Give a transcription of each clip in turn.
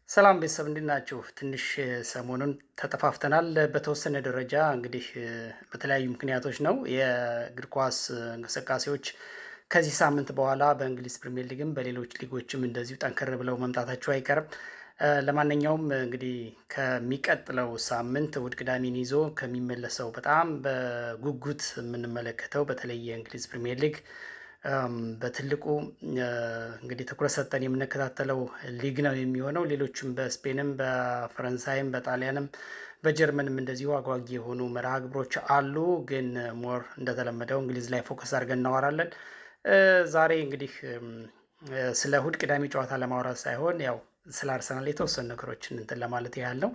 ሰላም ቤተሰብ እንዴት ናችሁ? ትንሽ ሰሞኑን ተጠፋፍተናል። በተወሰነ ደረጃ እንግዲህ በተለያዩ ምክንያቶች ነው የእግር ኳስ እንቅስቃሴዎች ከዚህ ሳምንት በኋላ በእንግሊዝ ፕሪሚየር ሊግም በሌሎች ሊጎችም እንደዚሁ ጠንከር ብለው መምጣታቸው አይቀርም። ለማንኛውም እንግዲህ ከሚቀጥለው ሳምንት እሑድ ቅዳሜን ይዞ ከሚመለሰው በጣም በጉጉት የምንመለከተው በተለይ የእንግሊዝ ፕሪሚየር ሊግ በትልቁ እንግዲህ ትኩረት ሰጠን የምንከታተለው ሊግ ነው የሚሆነው። ሌሎችም በስፔንም በፈረንሳይም በጣሊያንም በጀርመንም እንደዚሁ አጓጊ የሆኑ መርሃ ግብሮች አሉ። ግን ሞር እንደተለመደው እንግሊዝ ላይ ፎከስ አድርገን እናወራለን። ዛሬ እንግዲህ ስለ እሑድ ቅዳሜ ጨዋታ ለማውራት ሳይሆን ያው ስለ አርሰናል የተወሰኑ ነገሮችን እንትን ለማለት ያህል ነው።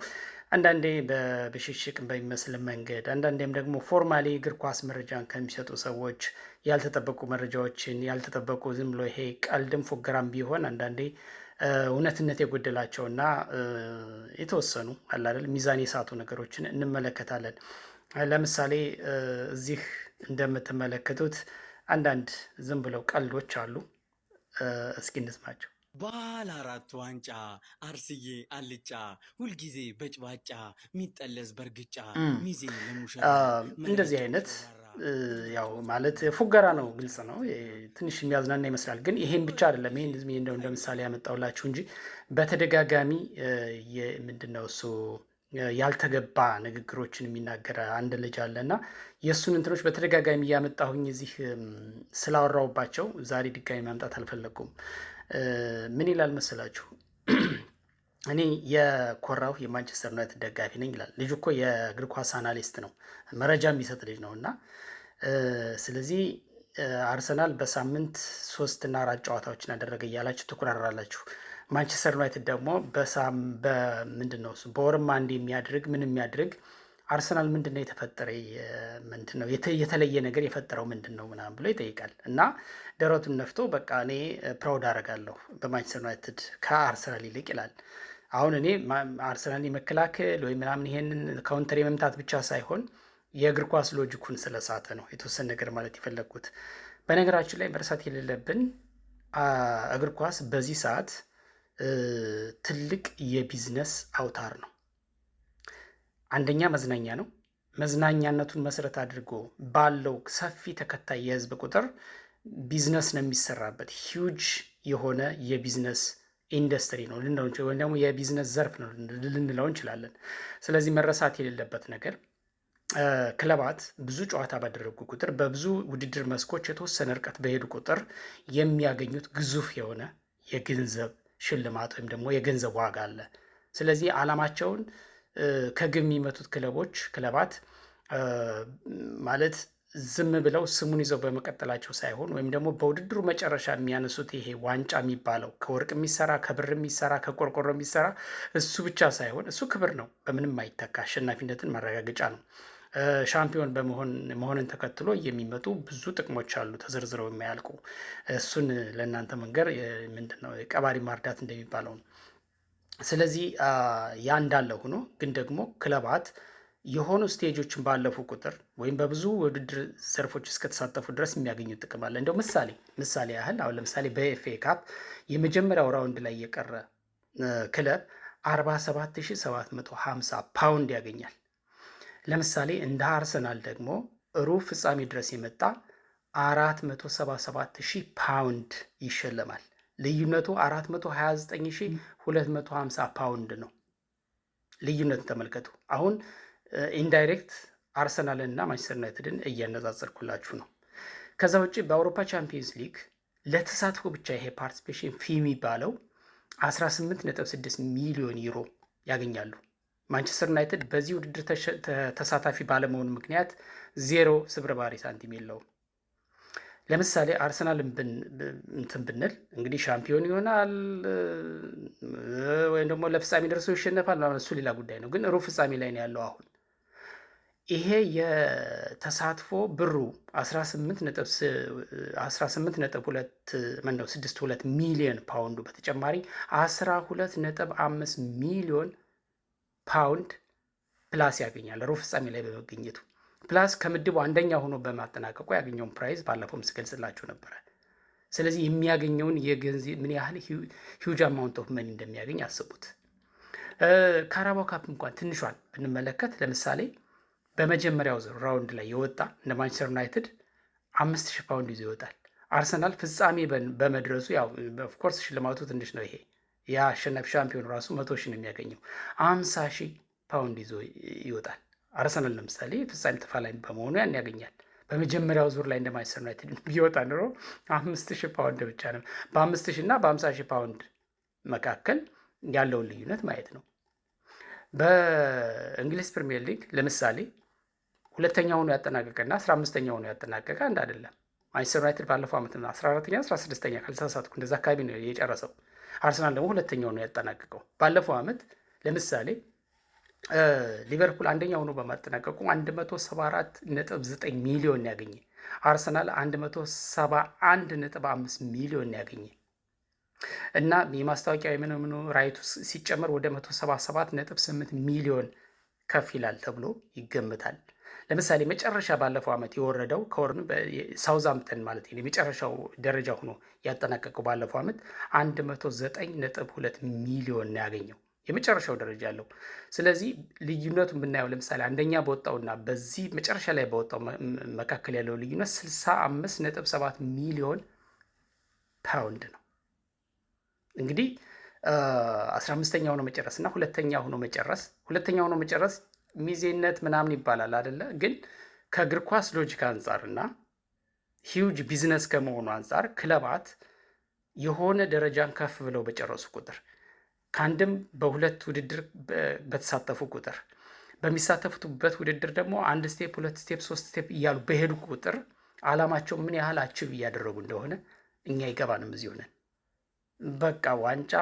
አንዳንዴ በብሽሽቅ በሚመስል መንገድ አንዳንዴም ደግሞ ፎርማሊ እግር ኳስ መረጃን ከሚሰጡ ሰዎች ያልተጠበቁ መረጃዎችን ያልተጠበቁ ዝም ብሎ ይሄ ቀልድም ፉገራም ቢሆን አንዳንዴ እውነትነት የጎደላቸውና የተወሰኑ አላደል ሚዛን የሳቱ ነገሮችን እንመለከታለን። ለምሳሌ እዚህ እንደምትመለከቱት አንዳንድ ዝም ብለው ቀልዶች አሉ። እስኪ እንስማቸው። ባለ አራት ዋንጫ አርስዬ አልጫ ሁልጊዜ በጭባጫ ሚጠለዝ በርግጫ ሚዜ ለሙሸራ እንደዚህ አይነት ያው ማለት ፉገራ ነው፣ ግልጽ ነው። ትንሽ የሚያዝናና ይመስላል፣ ግን ይሄን ብቻ አይደለም። ይሄን እንደው እንደ ምሳሌ ያመጣውላችሁ እንጂ በተደጋጋሚ ምንድነው እሱ ያልተገባ ንግግሮችን የሚናገር አንድ ልጅ አለ እና የእሱን እንትኖች በተደጋጋሚ እያመጣሁኝ እዚህ ስላወራውባቸው ዛሬ ድጋሚ ማምጣት አልፈለጉም። ምን ይላል መሰላችሁ? እኔ የኮራው የማንቸስተር ዩናይትድ ደጋፊ ነኝ ይላል ልጁ። እኮ የእግር ኳስ አናሊስት ነው፣ መረጃ የሚሰጥ ልጅ ነው። እና ስለዚህ አርሰናል በሳምንት 3 እና 4 ጨዋታዎችን ያደረገ እያላችሁ ትኩራራላችሁ። ማንቸስተር ዩናይትድ ደግሞ በምንድን ነው እሱ በወርም አንድ የሚያድርግ ምን የሚያድርግ አርሰናል ምንድን ነው የተፈጠረ ምንድን ነው የተለየ ነገር የፈጠረው ምንድን ነው ምናምን ብሎ ይጠይቃል። እና ደረቱን ነፍቶ በቃ እኔ ፕራውድ አደርጋለሁ በማንቸስተር ዩናይትድ ከአርሰናል ይልቅ ይላል። አሁን እኔ አርሰናል የመከላከል ወይ ምናምን ይሄንን ካውንተር የመምታት ብቻ ሳይሆን የእግር ኳስ ሎጂኩን ስለሳተ ነው የተወሰነ ነገር ማለት የፈለግኩት። በነገራችን ላይ መርሳት የሌለብን እግር ኳስ በዚህ ሰዓት ትልቅ የቢዝነስ አውታር ነው። አንደኛ መዝናኛ ነው። መዝናኛነቱን መሰረት አድርጎ ባለው ሰፊ ተከታይ የህዝብ ቁጥር ቢዝነስ ነው የሚሰራበት። ሂውጅ የሆነ የቢዝነስ ኢንዱስትሪ ነው ልንለው እንችላለን፣ ወይም ደግሞ የቢዝነስ ዘርፍ ነው ልንለው እንችላለን። ስለዚህ መረሳት የሌለበት ነገር ክለባት ብዙ ጨዋታ ባደረጉ ቁጥር በብዙ ውድድር መስኮች የተወሰነ ርቀት በሄዱ ቁጥር የሚያገኙት ግዙፍ የሆነ የገንዘብ ሽልማት ወይም ደግሞ የገንዘብ ዋጋ አለ። ስለዚህ ዓላማቸውን ከግብ የሚመቱት ክለባት ማለት ዝም ብለው ስሙን ይዘው በመቀጠላቸው ሳይሆን ወይም ደግሞ በውድድሩ መጨረሻ የሚያነሱት ይሄ ዋንጫ የሚባለው ከወርቅ የሚሰራ ከብር የሚሰራ ከቆርቆሮ የሚሰራ እሱ ብቻ ሳይሆን እሱ ክብር ነው፣ በምንም አይተካ አሸናፊነትን ማረጋገጫ ነው። ሻምፒዮን መሆንን ተከትሎ የሚመጡ ብዙ ጥቅሞች አሉ ተዘርዝረው የማያልቁ። እሱን ለእናንተ መንገር ምንድን ነው ቀባሪ ማርዳት እንደሚባለው ነው። ስለዚህ ያ እንዳለ ሆኖ ግን ደግሞ ክለባት የሆኑ ስቴጆችን ባለፉ ቁጥር ወይም በብዙ ውድድር ዘርፎች እስከተሳተፉ ድረስ የሚያገኙት ጥቅም አለ። እንደው ምሳሌ ያህል አሁን ለምሳሌ በኤፍኤ ካፕ የመጀመሪያው ራውንድ ላይ የቀረ ክለብ 47750 ፓውንድ ያገኛል። ለምሳሌ እንደ አርሰናል ደግሞ ሩብ ፍጻሜ ድረስ የመጣ 477000 ፓውንድ ይሸለማል። ልዩነቱ 429250 ፓውንድ ነው። ልዩነቱን ተመልከቱ። አሁን ኢንዳይሬክት አርሰናልን እና ማንቸስተር ዩናይትድን እያነጻጸርኩላችሁ ነው። ከዛ ውጭ በአውሮፓ ቻምፒየንስ ሊግ ለተሳትፎ ብቻ ይሄ ፓርቲሲፔሽን ፊ የሚባለው 18.6 ሚሊዮን ዩሮ ያገኛሉ። ማንቸስተር ዩናይትድ በዚህ ውድድር ተሳታፊ ባለመሆኑ ምክንያት 0 ስብርባሪ ሳንቲም የለውም። ለምሳሌ አርሰናል እንትን ብንል እንግዲህ ሻምፒዮን ይሆናል ወይም ደግሞ ለፍጻሜ ደርሶ ይሸነፋል፣ እሱ ሌላ ጉዳይ ነው። ግን ሩብ ፍጻሜ ላይ ነው ያለው። አሁን ይሄ የተሳትፎ ብሩ 18.62 ሚሊዮን ፓውንዱ በተጨማሪ 12.5 ሚሊዮን ፓውንድ ፕላስ ያገኛል ሩብ ፍጻሜ ላይ በመገኘቱ። ፕላስ ከምድቡ አንደኛ ሆኖ በማጠናቀቁ ያገኘውን ፕራይዝ ባለፈው ስገልጽላችሁ ነበረ። ስለዚህ የሚያገኘውን የገንዘብ ምን ያህል ሂውጅ አማውንት ኦፍ መኒ እንደሚያገኝ አስቡት። ካራባው ካፕ እንኳን ትንሿን ብንመለከት ለምሳሌ በመጀመሪያው ራውንድ ላይ የወጣ እንደ ማንቸስተር ዩናይትድ 5000 ፓውንድ ይዞ ይወጣል። አርሰናል ፍጻሜ በመድረሱ ያው ኦፍኮርስ ሽልማቱ ትንሽ ነው። ይሄ የአሸናፊ ሻምፒዮን ራሱ 100,000 ነው የሚያገኘው። 50,000 ፓውንድ ይዞ ይወጣል። አርሰናል ለምሳሌ ፍጻሜ ተፋላሚ በመሆኑ ያን ያገኛል። በመጀመሪያው ዙር ላይ እንደ ማንቸስተር ዩናይትድ ቢወጣ ኖሮ 5,000 ፓውንድ ብቻ ነው። በ5,000 እና በ50,000 ፓውንድ መካከል ያለውን ልዩነት ማየት ነው። በእንግሊዝ ፕሪሚየር ሊግ ለምሳሌ ሁለተኛ ሆኖ ያጠናቀቀና 15ኛ ሆኖ ያጠናቀቀ አንድ አይደለም። ማንቸስተር ዩናይትድ ባለፈው ዓመት 14ኛ 16ኛ ካልተሳሳትኩ እንደዛ አካባቢ ነው የጨረሰው። አርሰናል ደግሞ ሁለተኛ ሆኖ ያጠናቀቀው። ባለፈው ዓመት ለምሳሌ ሊቨርፑል አንደኛ ሆኖ በማጠናቀቁ 174.9 ሚሊዮን ያገኘ፣ አርሰናል 171.5 ሚሊዮን ያገኘ እና የማስታወቂያ የምኑ ራይቱ ሲጨመር ወደ 177.8 ሚሊዮን ከፍ ይላል ተብሎ ይገምታል። ለምሳሌ መጨረሻ ባለፈው ዓመት የወረደው ከወርኑ ሳውዛምፕተን ማለት ነው የመጨረሻው ደረጃ ሆኖ ያጠናቀቀው ባለፈው ዓመት 109.2 ሚሊዮን ነው ያገኘው የመጨረሻው ደረጃ ያለው። ስለዚህ ልዩነቱን ብናየው ለምሳሌ አንደኛ በወጣውና በዚህ መጨረሻ ላይ በወጣው መካከል ያለው ልዩነት 65.7 ሚሊዮን ፓውንድ ነው። እንግዲህ 15ኛ ሆኖ መጨረስ እና ሁለተኛ ሆኖ መጨረስ ሚዜነት ምናምን ይባላል አይደለ? ግን ከእግር ኳስ ሎጂክ አንጻር እና ሂውጅ ቢዝነስ ከመሆኑ አንጻር ክለባት የሆነ ደረጃን ከፍ ብለው በጨረሱ ቁጥር ከአንድም በሁለት ውድድር በተሳተፉ ቁጥር በሚሳተፉበት ውድድር ደግሞ አንድ ስቴፕ፣ ሁለት ስቴፕ፣ ሶስት ስቴፕ እያሉ በሄዱ ቁጥር አላማቸው ምን ያህል አችብ እያደረጉ እንደሆነ እኛ ይገባንም እዚህ ሆነን በቃ ዋንጫ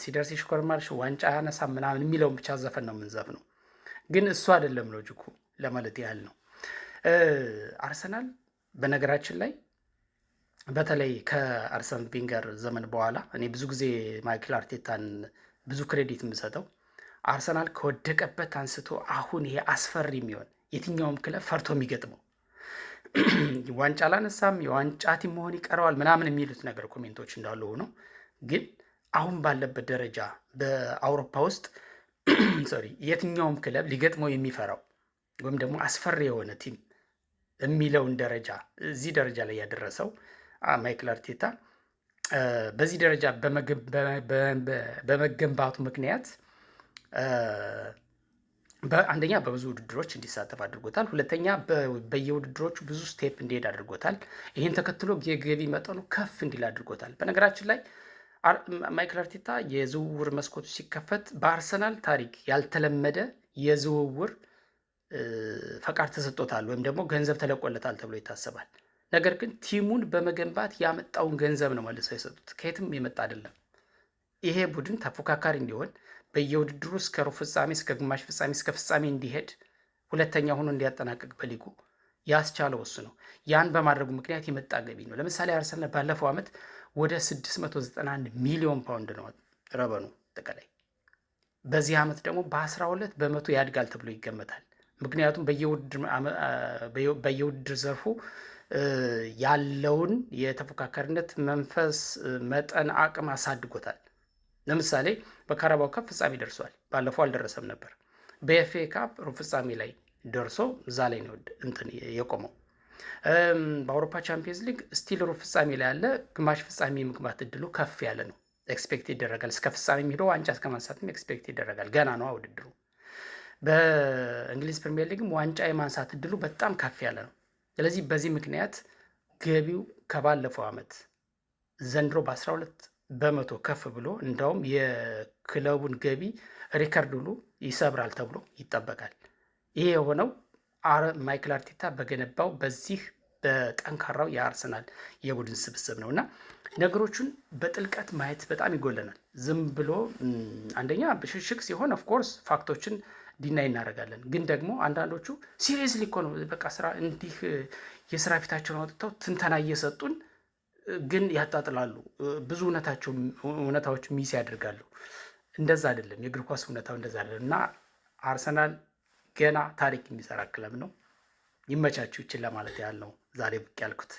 ሲደርስ ይሽኮርማል፣ ዋንጫ ያነሳ ምናምን የሚለውን ብቻ ዘፈን ነው የምንዘፍነው። ግን እሱ አይደለም ሎጂኩ ለማለት ያህል ነው። አርሰናል በነገራችን ላይ በተለይ ከአርሰን ቬንገር ዘመን በኋላ እኔ ብዙ ጊዜ ማይክል አርቴታን ብዙ ክሬዲት የምሰጠው አርሰናል ከወደቀበት አንስቶ አሁን ይሄ አስፈሪ የሚሆን የትኛውም ክለብ ፈርቶ የሚገጥመው ዋንጫ አላነሳም፣ የዋንጫ ቲም መሆን ይቀረዋል ምናምን የሚሉት ነገር ኮሜንቶች እንዳሉ ሆነው ግን አሁን ባለበት ደረጃ በአውሮፓ ውስጥ የትኛውም ክለብ ሊገጥመው የሚፈራው ወይም ደግሞ አስፈሪ የሆነ ቲም የሚለውን ደረጃ እዚህ ደረጃ ላይ ያደረሰው ማይክል አርቴታ በዚህ ደረጃ በመገንባቱ ምክንያት አንደኛ በብዙ ውድድሮች እንዲሳተፍ አድርጎታል። ሁለተኛ በየውድድሮቹ ብዙ ስቴፕ እንዲሄድ አድርጎታል። ይህን ተከትሎ የገቢ መጠኑ ከፍ እንዲል አድርጎታል። በነገራችን ላይ ማይክል አርቴታ የዝውውር መስኮቱ ሲከፈት በአርሰናል ታሪክ ያልተለመደ የዝውውር ፈቃድ ተሰጥቶታል ወይም ደግሞ ገንዘብ ተለቆለታል ተብሎ ይታሰባል። ነገር ግን ቲሙን በመገንባት ያመጣውን ገንዘብ ነው መልሰው የሰጡት። ከየትም የመጣ አይደለም። ይሄ ቡድን ተፎካካሪ እንዲሆን በየውድድሩ እስከ ሩብ ፍጻሜ፣ እስከ ግማሽ ፍጻሜ፣ እስከ ፍጻሜ እንዲሄድ ሁለተኛ ሆኖ እንዲያጠናቅቅ በሊጉ ያስቻለው እሱ ነው። ያን በማድረጉ ምክንያት የመጣ ገቢ ነው። ለምሳሌ አርሰናል ባለፈው ዓመት ወደ 691 ሚሊዮን ፓውንድ ነው ረበኑ አጠቃላይ። በዚህ ዓመት ደግሞ በ12 በመቶ ያድጋል ተብሎ ይገመታል። ምክንያቱም በየውድድር ዘርፉ ያለውን የተፎካካሪነት መንፈስ መጠን አቅም አሳድጎታል። ለምሳሌ በካራባው ካፕ ፍጻሜ ደርሷል። ባለፈው አልደረሰም ነበር። በኤፍኤ ካፕ ሩብ ፍጻሜ ላይ ደርሶ እዛ ላይ ነው እንትን የቆመው። በአውሮፓ ቻምፒየንስ ሊግ ስቲል ሩብ ፍጻሜ ላይ ያለ፣ ግማሽ ፍጻሜ የመግባት እድሉ ከፍ ያለ ነው፣ ኤክስፔክት ይደረጋል። እስከ ፍጻሜ የሚሄደው ዋንጫ እስከ ማንሳትም ኤክስፔክት ይደረጋል። ገና ነው ውድድሩ። በእንግሊዝ ፕሪሚየር ሊግም ዋንጫ የማንሳት እድሉ በጣም ከፍ ያለ ነው። ስለዚህ በዚህ ምክንያት ገቢው ከባለፈው ዓመት ዘንድሮ በ12 በመቶ ከፍ ብሎ እንዳውም የክለቡን ገቢ ሪከርድ ሁሉ ይሰብራል ተብሎ ይጠበቃል። ይሄ የሆነው ማይክል አርቴታ በገነባው በዚህ በጠንካራው የአርሰናል የቡድን ስብስብ ነው እና ነገሮቹን በጥልቀት ማየት በጣም ይጎለናል። ዝም ብሎ አንደኛ ብሽሽቅ ሲሆን ኦፍኮርስ ፋክቶችን ዲናይ እናደርጋለን። ግን ደግሞ አንዳንዶቹ ሲሪየስሊ እኮ ነው በቃ ስራ እንዲህ የስራ ፊታቸውን አውጥተው ትንተና እየሰጡን ግን ያጣጥላሉ። ብዙ እውነታዎች ሚስ ያደርጋሉ። እንደዛ አይደለም፣ የእግር ኳስ እውነታው እንደዛ አይደለም እና አርሰናል ገና ታሪክ የሚሰራ ክለብ ነው። ይመቻችሁ። ይችን ለማለት ያህል ነው ዛሬ ብቅ ያልኩት።